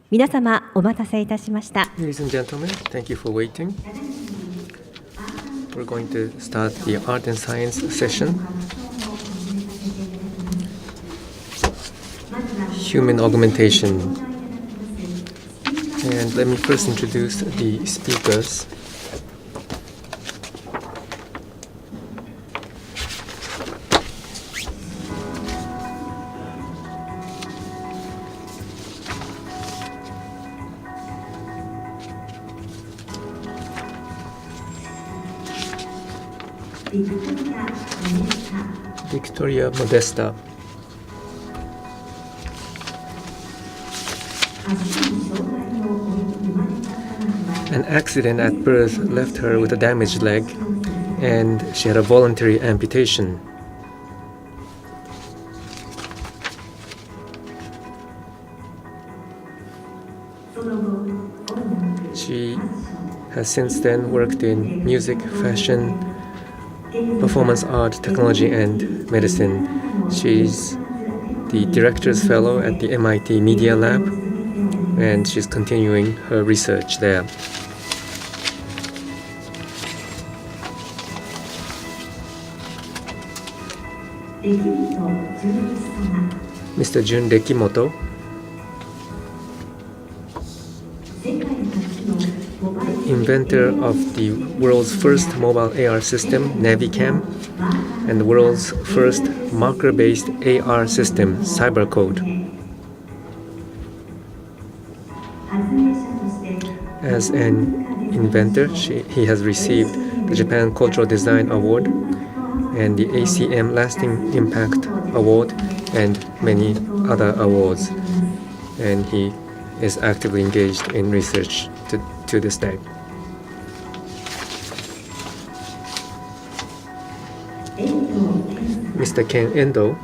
皆様お待たせいたしました。 Ladies and gentlemen, thank you for waiting. We're going to start the Art and Science session. Human augmentation. And let me first introduce the speakers. Viktoria Modesta. An accident at birth left her with a damaged leg, and she had a voluntary amputation. She has since then worked in music, fashion, performance art, technology, and medicine. She's the Director's Fellow at the MIT Media Lab, and she's continuing her research there. Mr. Jun Rekimoto, inventor of the world's first mobile AR system, Navicam, and the world's first marker-based AR system, Cybercode. As an inventor, he has received the Japan Cultural Design Award and the ACM Lasting Impact Award and many other awards. And he is actively engaged in research to this day. Mr. Ken Endo,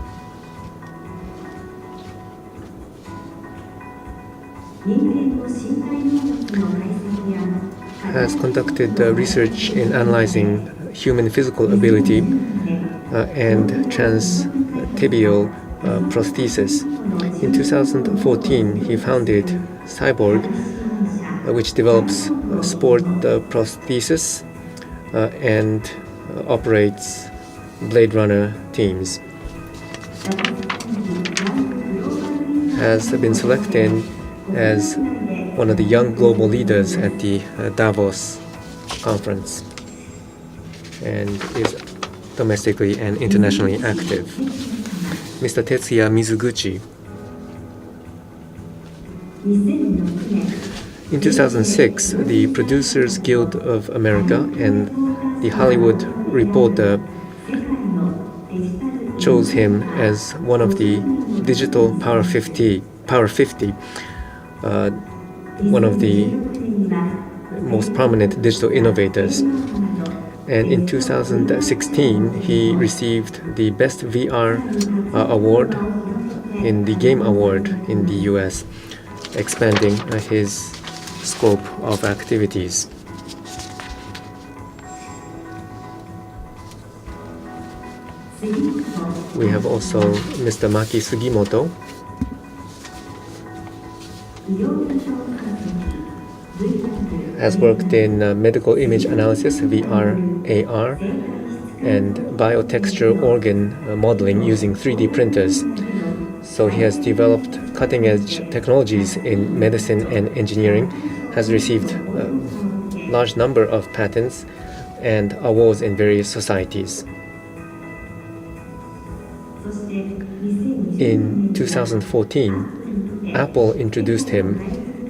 has conducted research in analyzing human physical ability and transtibial prosthesis. In 2014, he founded Cyborg, which develops sport prosthesis and operates Blade Runner teams. Has been selected as one of the young global leaders at the Davos conference and is domestically and internationally active. Mr. Tetsuya Mizuguchi. In 2006, the Producers Guild of America and the Hollywood Reporter chose him as one of the Digital Power 50, one of the most prominent digital innovators. And in 2016, he received the Best VR Award in the Game Award in the US, expanding his scope of activities. We have also Mr. Maki Sugimoto, has worked in medical image analysis, VR, AR, and biotexture organ modeling using 3D printers. So he has developed cutting-edge technologies in medicine and engineering, has received a large number of patents and awards in various societies. In 2014, Apple introduced him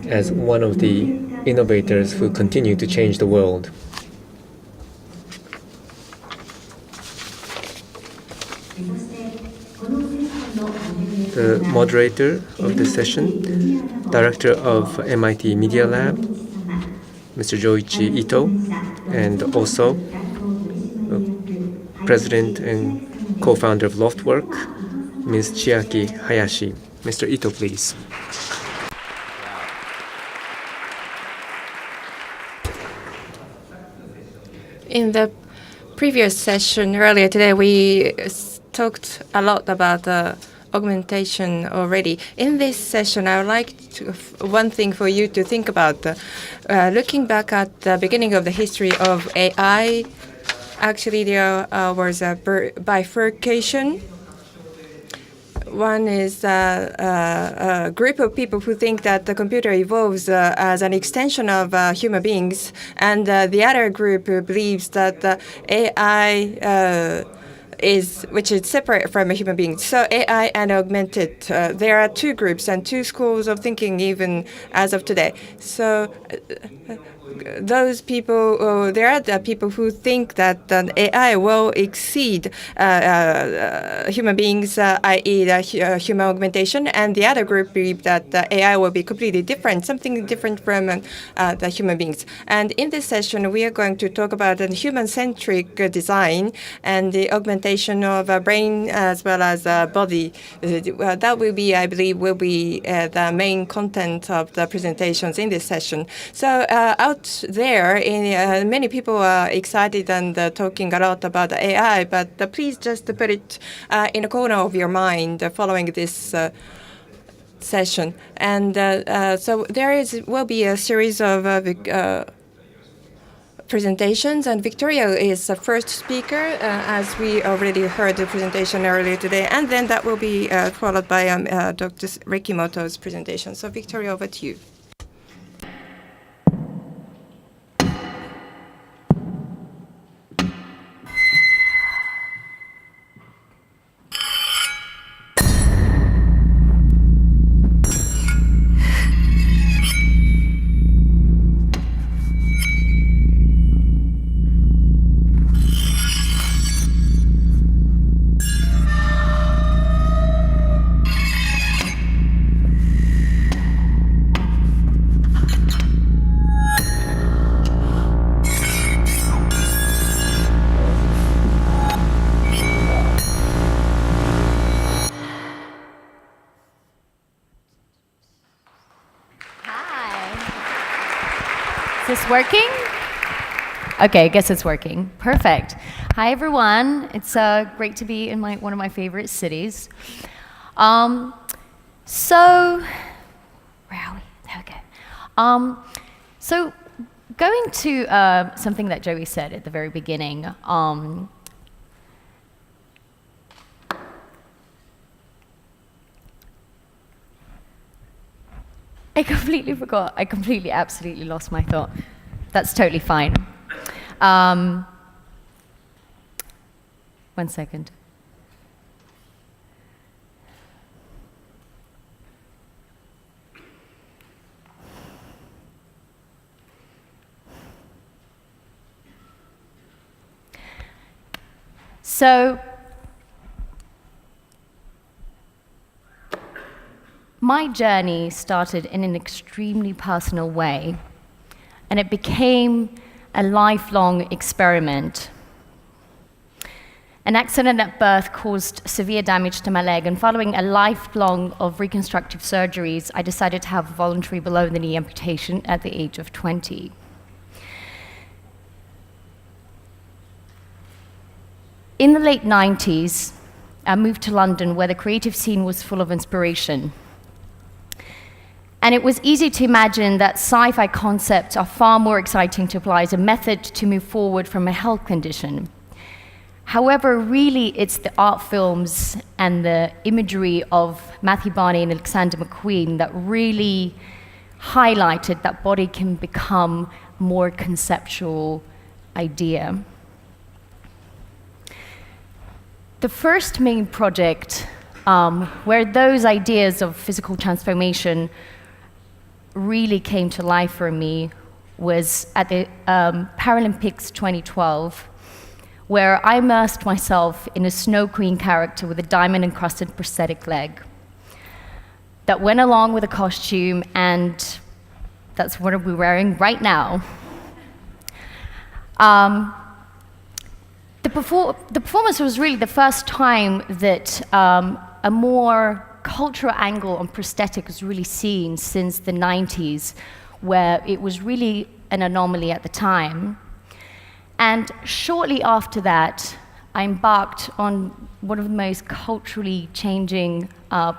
as one of the innovators who continue to change the world. The moderator of this session, Director of MIT Media Lab, Mr. Joichi Ito, and also President and co-founder of Loftwork, Ms. Chiaki Hayashi. Mr. Ito, please. In the previous session earlier today, we talked a lot about augmentation already. In this session, I would like one thing for you to think about. Looking back at the beginning of the history of AI, actually there was a bifurcation. One is a group of people who think that the computer evolves as an extension of human beings, and the other group believes that AI which is separate from a human being. So AI and augmented, there are two groups and two schools of thinking even as of today. So those people, there are the people who think that AI will exceed human beings, i.e. Human augmentation, and the other group believe that AI will be completely different, something different from the human beings. And in this session, we are going to talk about the human-centric design and the augmentation of brain as well as body. That will be, I believe, the main content of the presentations in this session. So out there, many people are excited and talking a lot about AI, but please just put it in a corner of your mind following this session. And so there will be a series of presentations, and Victoria is the first speaker, as we already heard the presentation earlier today, and then that will be followed by Dr. Rekimoto's presentation. So Victoria, over to you. Is this working? Okay, I guess it's working. Perfect. Hi, everyone. It's great to be in one of my favorite cities. So, where are we? There we go. So, going to something that Joey said at the very beginning, I completely forgot. I absolutely lost my thought. That's totally fine. 1 second. So, my journey started in an extremely personal way, and it became a lifelong experiment. An accident at birth caused severe damage to my leg, and following a lifelong of reconstructive surgeries, I decided to have voluntary below-the-knee amputation at the age of 20. In the late 90s, I moved to London, where the creative scene was full of inspiration. And it was easy to imagine that sci-fi concepts are far more exciting to apply as a method to move forward from a health condition. However, really, it's the art films and the imagery of Matthew Barney and Alexander McQueen that really highlighted that body can become more conceptual idea. The first main project where those ideas of physical transformation really came to life for me was at the Paralympics 2012, where I immersed myself in a Snow Queen character with a diamond-encrusted prosthetic leg that went along with a costume, and that's what we're wearing right now. The performance was really the first time that a more cultural angle on prosthetic was really seen since the 90s, where it was really an anomaly at the time. And shortly after that, I embarked on one of the most culturally changing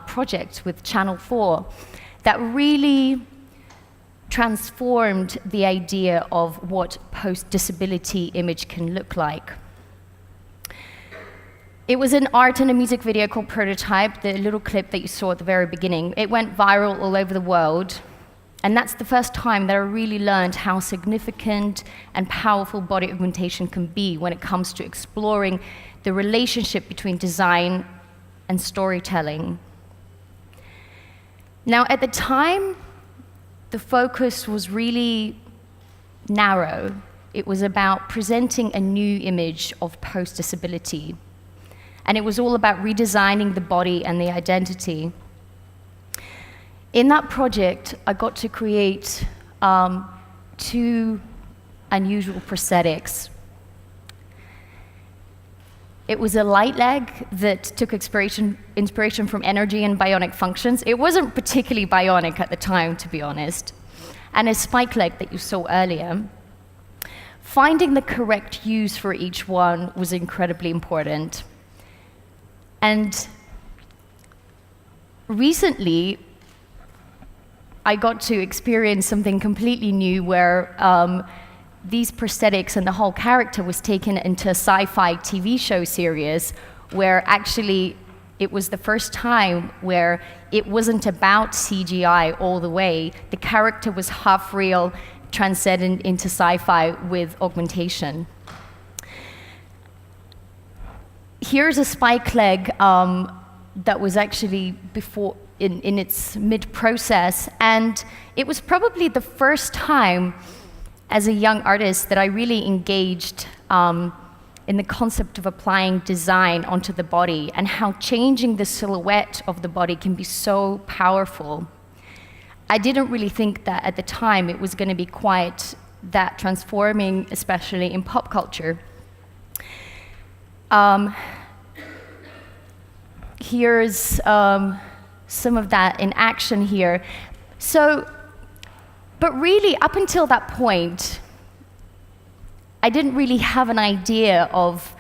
project with Channel 4 that really transformed the idea of what post-disability image can look like. It was an art and a music video called Prototype, the little clip that you saw at the very beginning. It went viral all over the world, and that's the first time that I really learned how significant and powerful body augmentation can be when it comes to exploring the relationship between design and storytelling. Now, at the time, the focus was really narrow. It was about presenting a new image of post-disability. And it was all about redesigning the body and the identity. In that project, I got to create 2 unusual prosthetics. It was a light leg that took inspiration from energy and bionic functions. It wasn't particularly bionic at the time, to be honest. And a spike leg that you saw earlier. Finding the correct use for each one was incredibly important. And recently, I got to experience something completely new where these prosthetics and the whole character was taken into a sci-fi TV show series where actually it was the first time where it wasn't about CGI all the way. The character was half real, transcended into sci-fi with augmentation. Here's a spike leg that was actually before in its mid-process, and it was probably the first time as a young artist that I really engaged in the concept of applying design onto the body and how changing the silhouette of the body can be so powerful. I didn't really think that at the time it was going to be quite that transforming, especially in pop culture. Here's some of that in action here. But really, up until that point, I didn't really have an idea of,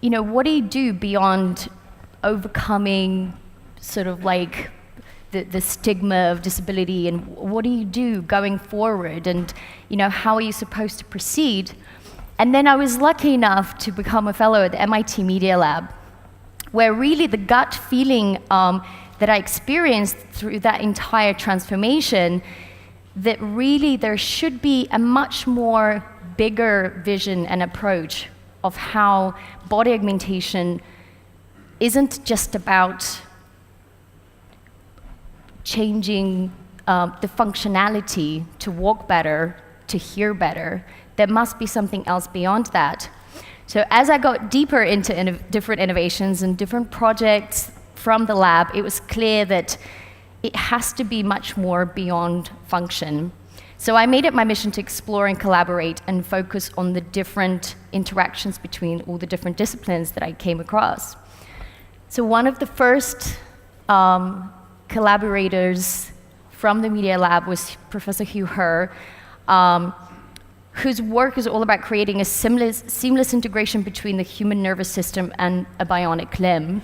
what do you do beyond overcoming sort of like the stigma of disability, and what do you do going forward, and how are you supposed to proceed? And then I was lucky enough to become a fellow at the MIT Media Lab, where really the gut feeling that I experienced through that entire transformation, that really there should be a much more bigger vision and approach of how body augmentation isn't just about changing the functionality to walk better, to hear better. There must be something else beyond that. So as I got deeper into different innovations and different projects from the lab, it was clear that it has to be much more beyond function. So I made it my mission to explore and collaborate and focus on the different interactions between all the different disciplines that I came across. So one of the first collaborators from the Media Lab was Professor Hugh Herr, whose work is all about creating a seamless integration between the human nervous system and a bionic limb.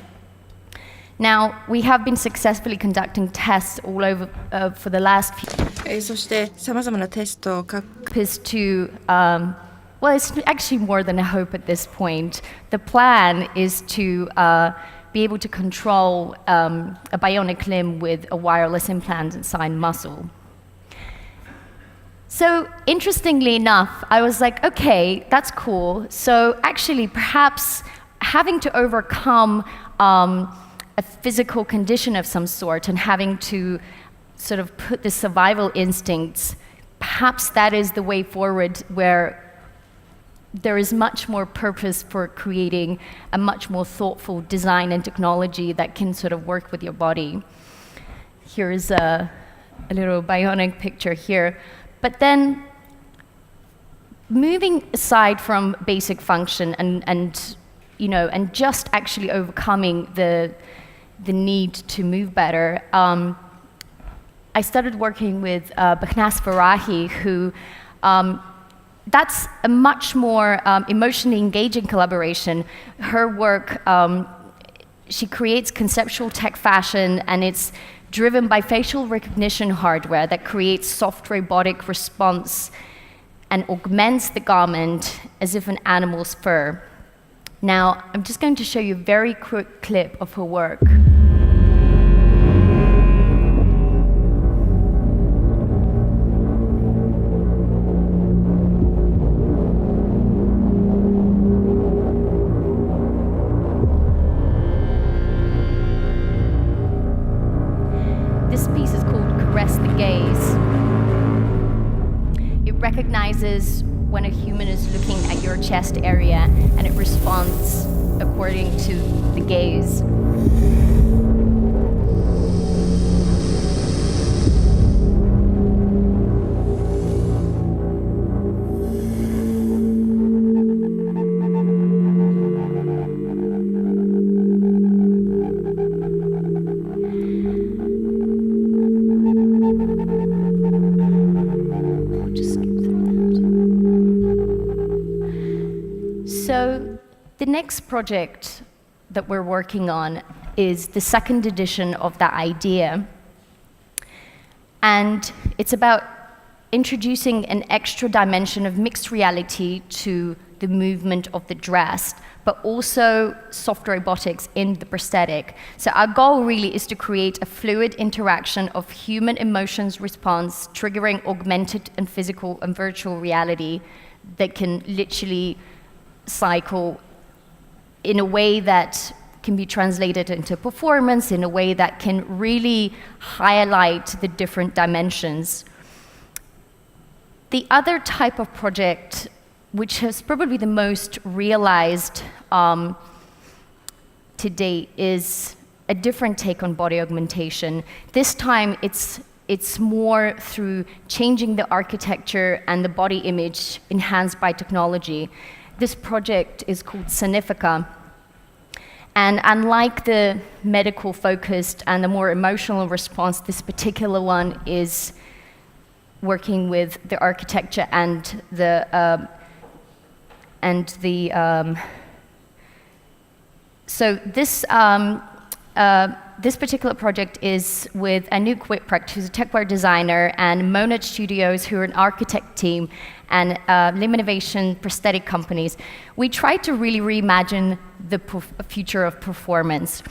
Now, we have been successfully conducting tests all over for the last few そして様々なテストを is to, well, it's actually more than a hope at this point. The plan is to be able to control a bionic limb with a wireless implant inside muscle. So interestingly enough, I was like, okay, that's cool. So actually, perhaps having to overcome a physical condition of some sort and having to sort of put the survival instincts, perhaps that is the way forward, where there is much more purpose for creating a much more thoughtful design and technology that can sort of work with your body. Here's a little bionic picture here. But then, moving aside from basic function and just actually overcoming the need to move better, I started working with Behnaz Farahi, who that's a much more emotionally engaging collaboration. Her work she creates conceptual tech fashion, and it's driven by facial recognition hardware that creates soft robotic response and augments the garment as if an animal's fur. Now, I'm just going to show you a very quick clip of her work. This piece is called Caress the Gaze. It recognizes when a human is looking at your chest area, and it responds according to the gaze. So the next project that we're working on is the second edition of that idea. And it's about introducing an extra dimension of mixed reality to the movement of the dress, but also soft robotics in the prosthetic. So our goal really is to create a fluid interaction of human emotions response, triggering augmented and physical and virtual reality that can literally cycle in a way that can be translated into performance, in a way that can really highlight the different dimensions. The other type of project, which has probably the most realized to date, is a different take on body augmentation. This time it's more through changing the architecture and the body image enhanced by technology. This project is called Sonifica. And unlike the medical focused and the more emotional response, this particular one is working with the architecture and so this particular project is with Anouk Whitprecht, who's a techwear designer, and Monad Studios, who are an architect team, and Limb Innovation prosthetic companies. We tried to really reimagine the future of performance.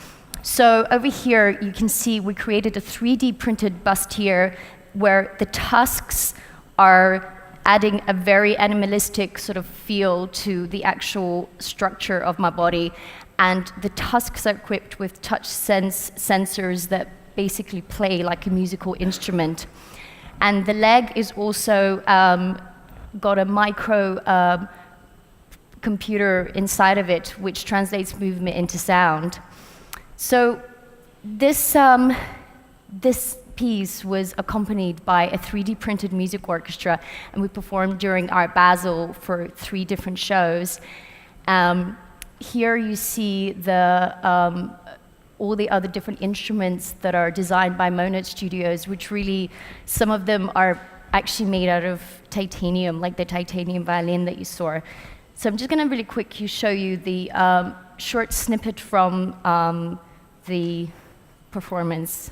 So over here, you can see we created a 3D printed bustier where the tusks are adding a very animalistic sort of feel to the actual structure of my body. And the tusks are equipped with touch sensors that basically play like a musical instrument. And the leg is also got a micro computer inside of it, which translates movement into sound. So this piece was accompanied by a 3D printed music orchestra, and we performed during Art Basel for 3 different shows. Here you see all the other different instruments that are designed by Monad Studios, which really, some of them are actually made out of titanium, like the titanium violin that you saw. So I'm just going to really quickly show you the short snippet from the performance.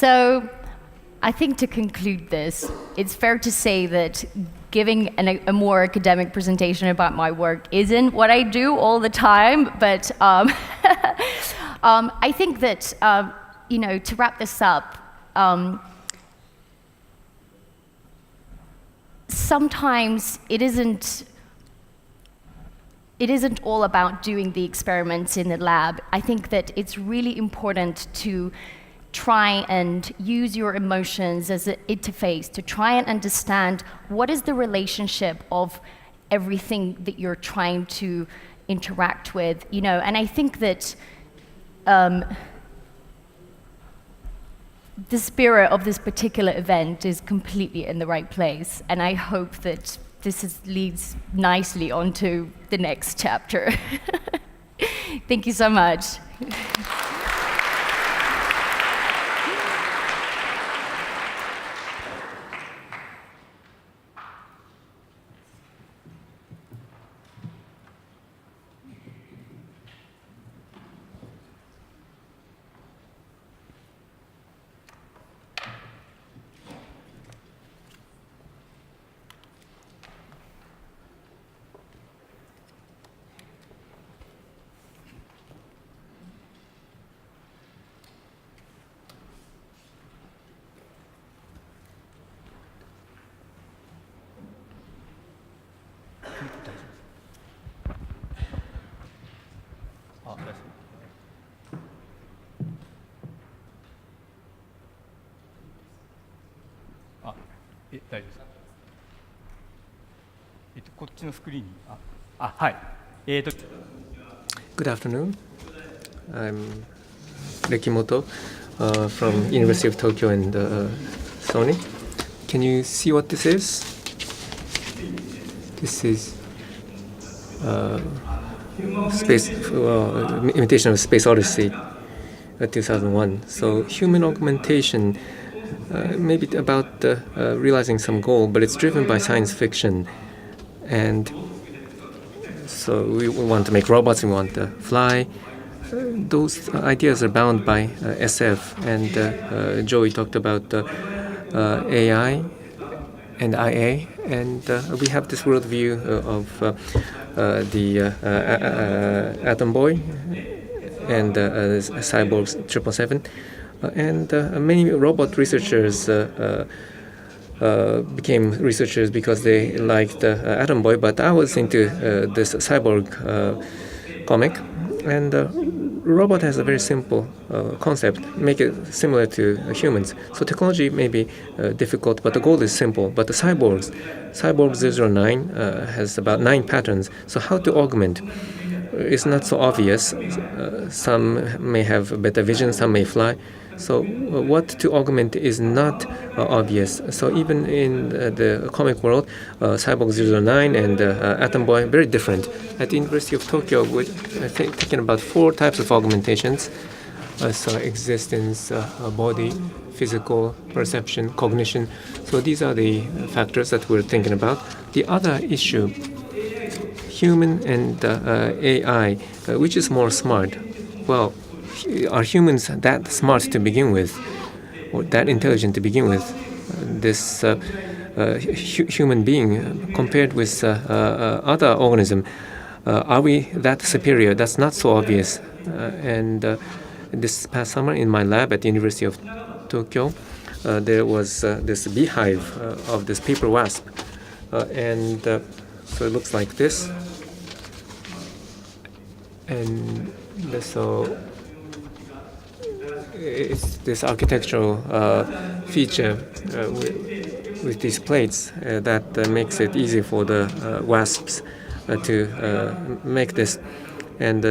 So I think to conclude this, it's fair to say that giving a more academic presentation about my work isn't what I do all the time, but I think that, to wrap this up, sometimes it isn't all about doing the experiments in the lab. I think that it's really important to try and use your emotions as an interface to try and understand what is the relationship of everything that you're trying to interact with, and I think that the spirit of this particular event is completely in the right place, and I hope that this leads nicely onto the next chapter. Thank you so much. Good afternoon. I'm Rekimoto from University of Tokyo and Sony. Can you see what this is? This is imitation of Space Odyssey 2001. So human augmentation maybe about realizing some goal, but it's driven by science fiction. And so we want to make robots, we want to fly. Those ideas are bound by SF, and Joey talked about AI and IA, and we have this worldview of the Atom Boy and Cyborgs 777, and many robot researchers became researchers because they liked Atom Boy, but I was into this cyborg comic, and robot has a very simple concept, make it similar to humans. So technology may be difficult, but the goal is simple. But the Cyborg 009 has about 9 patterns. So how to augment is not so obvious. Some may have better vision, some may fly. So what to augment is not obvious. So even in the comic world, Cyborg 009 and Atom Boy, very different. At the University of Tokyo, we're thinking about 4 types of augmentations. So existence, body, physical, perception, cognition. So these are the factors that we're thinking about. The other issue, human and AI, which is more smart? Well, are humans that smart to begin with, or that intelligent to begin with? This human being compared with other organism, are we that superior? That's not so obvious. And this past summer in my lab at the University of Tokyo, there was this beehive of this paper wasp, and so it looks like this. And so it's this architectural feature with these plates that makes it easy for the wasps to make this. And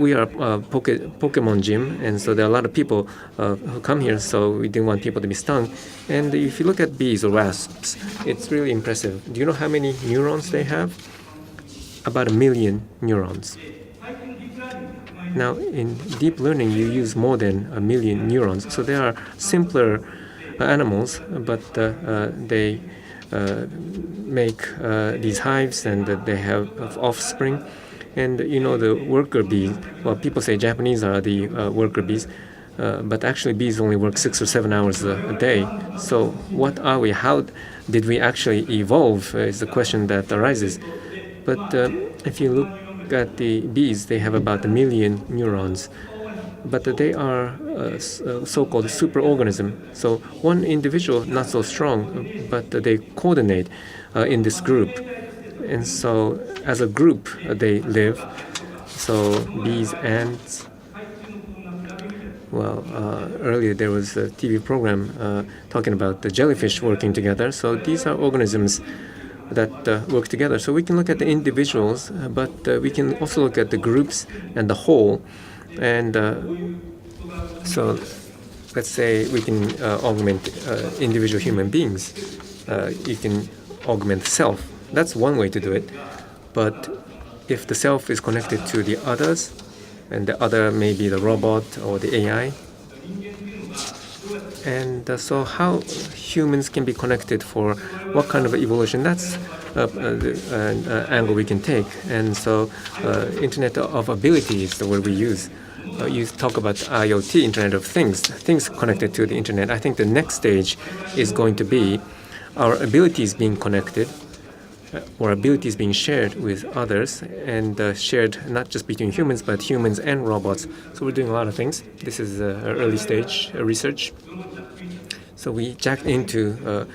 we are a Pokemon gym, and so there are a lot of people who come here, so we didn't want people to be stung. And if you look at bees or wasps, it's really impressive. Do you know how many neurons they have? About 1 million neurons. Now, in deep learning, you use more than 1 million neurons. So they are simpler animals, but they make these hives, and they have offspring. And you know, the worker bee, well, people say Japanese are the worker bees. but actually bees only work 6 or 7 hours a day. So what are we? How did we actually evolve is the question that arises. But if you look at the bees, they have about 1 million neurons, but they are so-called superorganism. So one individual not so strong, but they coordinate in this group. And so as a group, they live. So bees, ants. Well, earlier there was a TV program talking about the jellyfish working together. So these are organisms that work together. So we can look at the individuals, but we can also look at the groups and the whole. And so let's say we can augment individual human beings. You can augment self. That's one way to do it. But if the self is connected to the others, and the other may be the robot or the AI, and so how humans can be connected for what kind of evolution, that's the angle we can take. And so Internet of Ability is the word we use. You talk about IoT, Internet of Things, things connected to the Internet. I think the next stage is going to be our abilities being connected, or abilities being shared with others, and shared not just between humans, but humans and robots. So we're doing a lot of things. This is early stage research. So we jacked into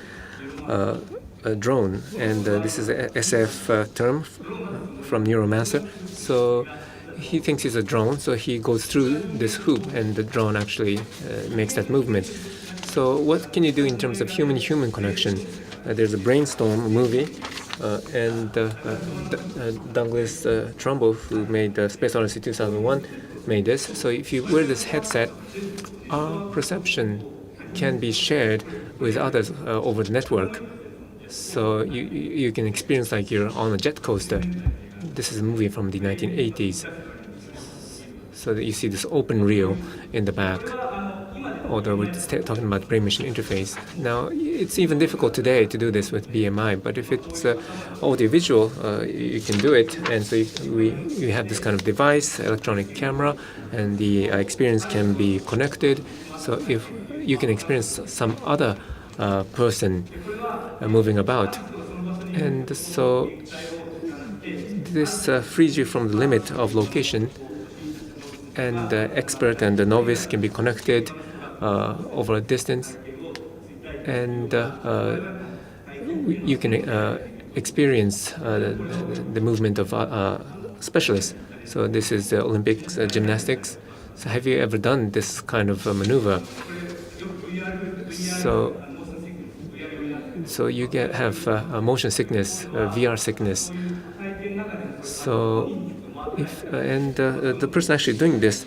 a drone, and this is a SF term from Neuromancer. So he thinks it's a drone, so he goes through this hoop, and the drone actually makes that movement. So what can you do in terms of human-human connection? There's a Brainstorm movie, and Douglas Trumbull, who made Space Odyssey 2001, made this. So if you wear this headset, our perception can be shared with others over the network. So you can experience like you're on a jet coaster. This is a movie from the 1980s. So that you see this open reel in the back. Although we're talking about brain-machine interface. Now, it's even difficult today to do this with BMI, but if it's audiovisual, you can do it. And so we have this kind of device, electronic camera, and the experience can be connected. So if you can experience some other person moving about. And so this frees you from the limit of location, and the expert and the novice can be connected over a distance, and you can experience the movement of specialists. So this is the Olympics gymnastics. So have you ever done this kind of maneuver? So you have motion sickness, VR sickness. So the person actually doing this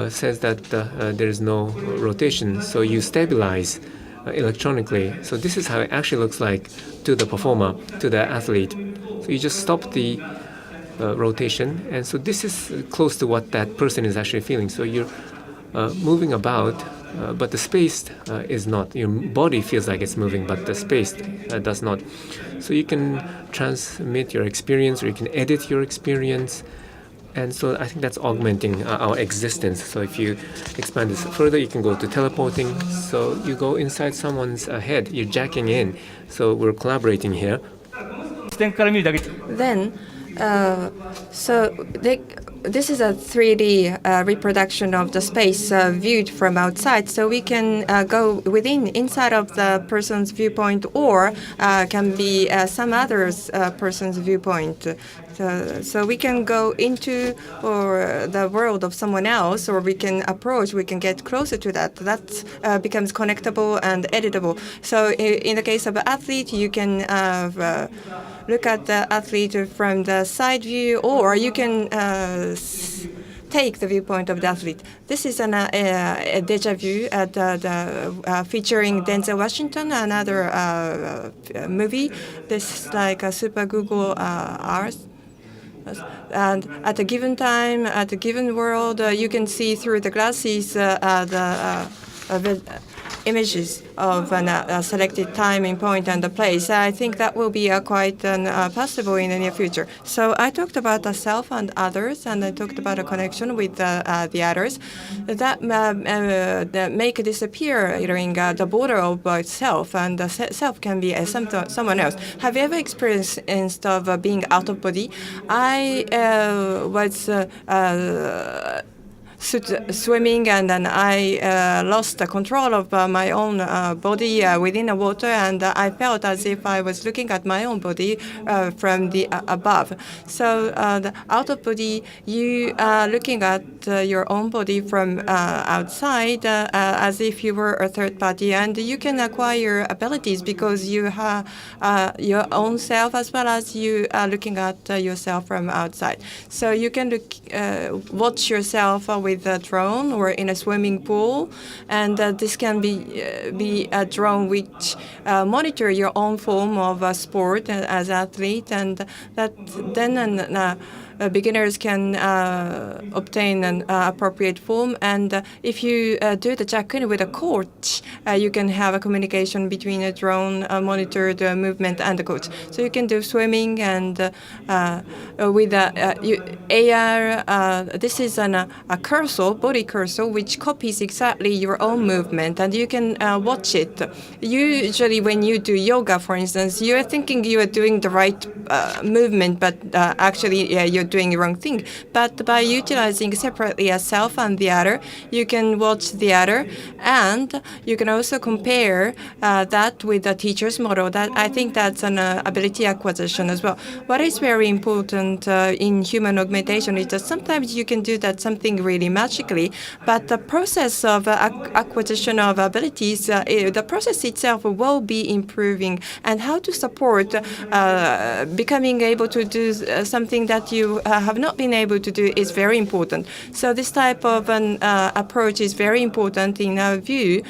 says that there is no rotation, so you stabilize electronically. So this is how it actually looks like to the performer, to the athlete. So you just stop the rotation, and so this is close to what that person is actually feeling. So you're moving about, but the space is not. Your body feels like it's moving, but the space does not. So you can transmit your experience, or you can edit your experience. And so I think that's augmenting our existence. So if you expand this further, you can go to teleporting. So you go inside someone's head, you're jacking in. So we're collaborating here. Then, this is a 3D reproduction of the space viewed from outside. So we can go inside of the person's viewpoint, or can be some other person's viewpoint. So we can go into the world of someone else, or we can get closer to that. That becomes connectable and editable. So in the case of an athlete, you can look at the athlete from the side view, or you can take the viewpoint of the athlete. This is a deja vu featuring Denzel Washington, another movie. This is like a Super Google Earth. And at a given time, at a given world, you can see through the glasses images of a selected timing point and the place. I think that will be quite possible in the near future. So I talked about the self and others, and I talked about a connection with the others that make disappearing the border of self, and the self can be someone else. Have you ever experienced of being out of body? I was swimming, and then I lost the control of my own body within the water, and I felt as if I was looking at my own body from the above. So the out of body, you are looking at your own body from outside as if you were a third party, and you can acquire abilities because you have your own self as well as you are looking at yourself from outside. So you can watch yourself with a drone or in a swimming pool, and this can be a drone which monitor your own form of sport as athlete, and that then beginners can obtain an appropriate form. And if you do the check-in with a coach, you can have a communication between a drone monitored movement and the coach. So you can do swimming, and with AR, this is a cursor, body cursor, which copies exactly your own movement, and you can watch it. Usually when you do yoga, for instance, you're thinking you are doing the right movement, but actually you're doing the wrong thing. But by utilizing separately a self and the other, you can watch the other, and you can also compare that with the teacher's model. That I think that's an ability acquisition as well. What is very important in human augmentation is that sometimes you can do that something really magically, but the process of acquisition of abilities, the process itself will be improving, and how to support becoming able to do something that you have not been able to do is very important. So this type of an approach is very important in our view,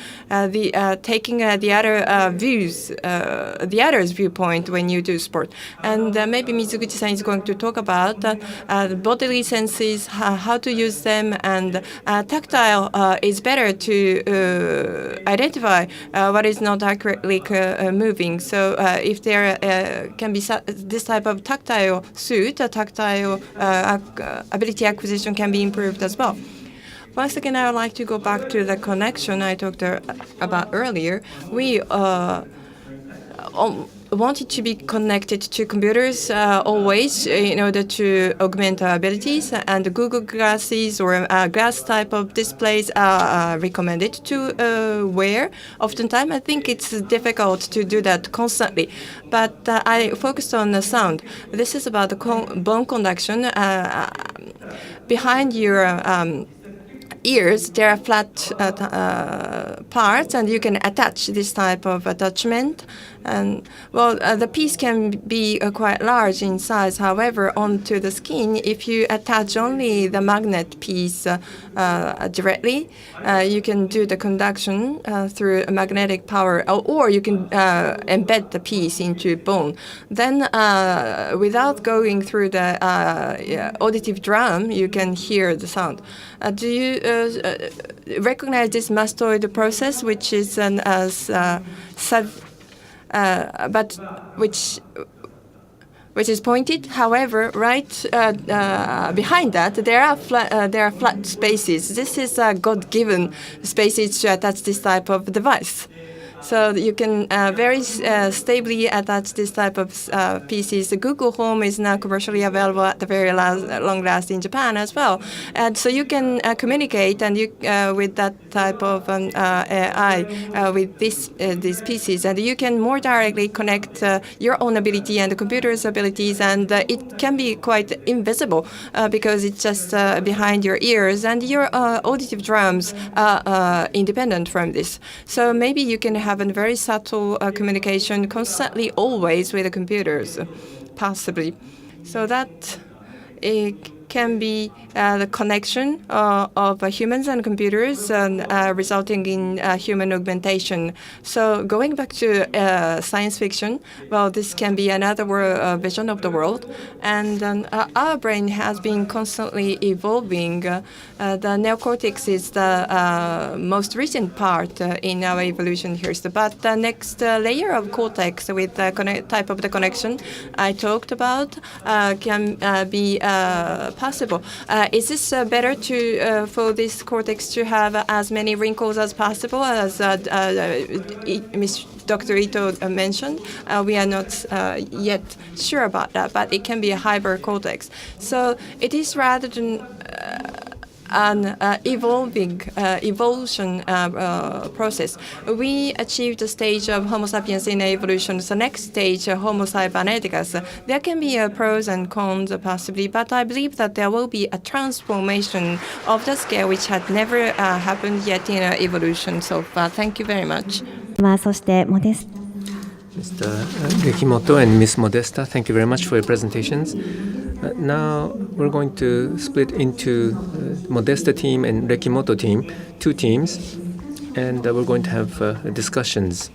taking the other views, the other's viewpoint when you do sport. And maybe Mizuguchi-san is going to talk about the bodily senses, how to use them, and tactile is better to identify what is not accurately moving. So if there can be this type of tactile suit, a tactile ability acquisition can be improved as well. Once again, I would like to go back to the connection I talked about earlier. We wanted to be connected to computers always in order to augment our abilities, and Google glasses or glass type of displays are recommended to wear. Oftentimes, I think it's difficult to do that constantly, but I focused on the sound. This is about the bone conduction. Behind your ears, there are flat parts, and you can attach this type of attachment. And well, the piece can be quite large in size. However, onto the skin, if you attach only the magnet piece directly, you can do the conduction through a magnetic power, or you can embed the piece into bone. Then, without going through the auditive drum, you can hear the sound. Do you recognize this mastoid process, which is an but which is pointed? However, right behind that, there are flat spaces. This is a God-given spaces to attach this type of device. So you can very stably attach this type of pieces. The Google Home is now commercially available at the very long last in Japan as well. And so you can communicate and with that type of AI with these pieces, and you can more directly connect your own ability and the computer's abilities, and it can be quite invisible because it's just behind your ears, and your auditive drums are independent from this. So maybe you can have a very subtle communication constantly, always with the computers, possibly. So that it can be the connection of humans and computers, resulting in human augmentation. So going back to science fiction, well, this can be another vision of the world. And our brain has been constantly evolving. The neocortex is the most recent part in our evolution here. But the next layer of cortex with the type of the connection I talked about can be possible. Is this better for this cortex to have as many wrinkles as possible, as Dr. Ito mentioned? We are not yet sure about that, but it can be a hybrid cortex. So it is rather than an evolution process. We achieved the stage of Homo sapiens in evolution. So next stage, Homo cyberneticus. There can be pros and cons possibly, but I believe that there will be a transformation of the scale which had never happened yet in evolution so far. Thank you very much. そしてモデス Mr. Rekimoto and Ms. Modesta, thank you very much for your presentations. Now we're going to split into Modesta team and Rekimoto team, two teams, and we're going to have discussions.